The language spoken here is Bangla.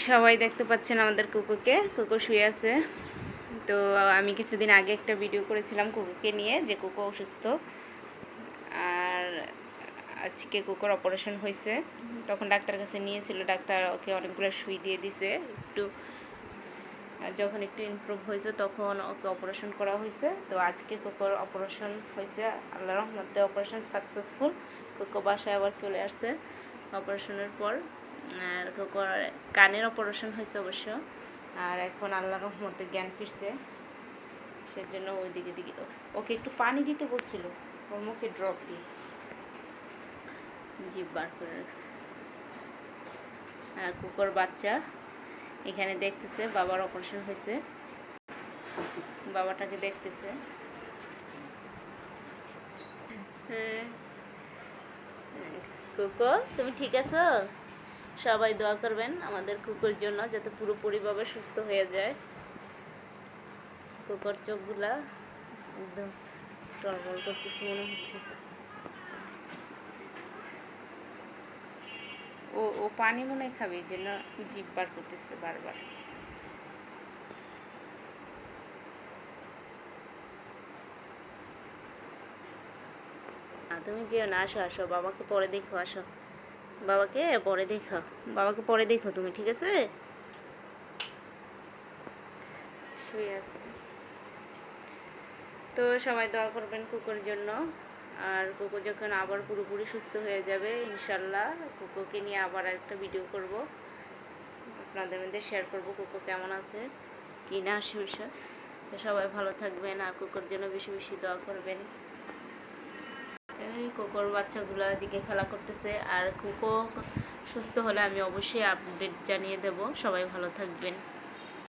সবাই দেখতে পাচ্ছেন আমাদের কুকুকে, কুকু শুয়ে আছে। তো আমি কিছুদিন আগে একটা ভিডিও করেছিলাম কুকুকে নিয়ে, যে কুকু অসুস্থ। আর আজকে কুকুর অপারেশন হয়েছে। তখন ডাক্তার কাছে নিয়েছিল, ডাক্তার ওকে অনেকগুলো সুই দিয়ে দিছে। যখন একটু ইমপ্রুভ হয়েছে তখন ওকে অপারেশন করা হয়েছে। তো আজকে কুকুর অপারেশন হয়েছে, আল্লাহর রহমতে অপারেশন সাকসেসফুল। কুকু বাসায় আবার চলে আসছে অপারেশনের পর। আর কুকুর কানের অপারেশন হয়েছে অবশ্য। আর এখন আল্লাহর রহমতে জ্ঞান ফিরছে, সেজন্য ওই দিকে ওকে একটু পানি দিতে বলছিল, ওর মুখে ড্রপ দিয়ে জিভ বার করে রাখছে। আর কুকুর বাচ্চা এখানে দেখতেছে বাবার অপারেশন হয়েছে, বাবাটাকে দেখতেছে। কুকু তুমি ঠিক আছো? সবাই দোয়া করবেন আমাদের কুকুর জন্য, যাতে পুরোপুরিভাবে সুস্থ হয়ে যায়। কুকুর চোখগুলা একদম টলমল করতেছে মনে হচ্ছে। ও ও পানি মনে হয় খাবে, এই জন্য জিভ বার করতেছে বারবার। তুমি যেও না, আসো আসো, বাবাকে পরে দেখো, আসো বাবাকে পরে দেখো, বাবাকে পরে দেখো তুমি, ঠিক আছে? শুয়ে আছে। তো সবাই দোয়া করবেন কুকুর জন্য। আর কুকু যখন আবার পুরোপুরি সুস্থ হয়ে যাবে ইনশাল্লাহ, কুকুকে নিয়ে আবার একটা ভিডিও করব, আপনাদের মধ্যে শেয়ার করব কুকু কেমন আছে কি না সে বিষয়। তো সবাই ভালো থাকবেন, আর কুকুর জন্য বেশি বেশি দোয়া করবেন। এই কুকুর বাচ্চাগুলো দিকে খেলা করতেছে। আর কুকু সুস্থ হলে আমি অবশ্যই আপডেট জানিয়ে দেব। সবাই ভালো থাকবেন।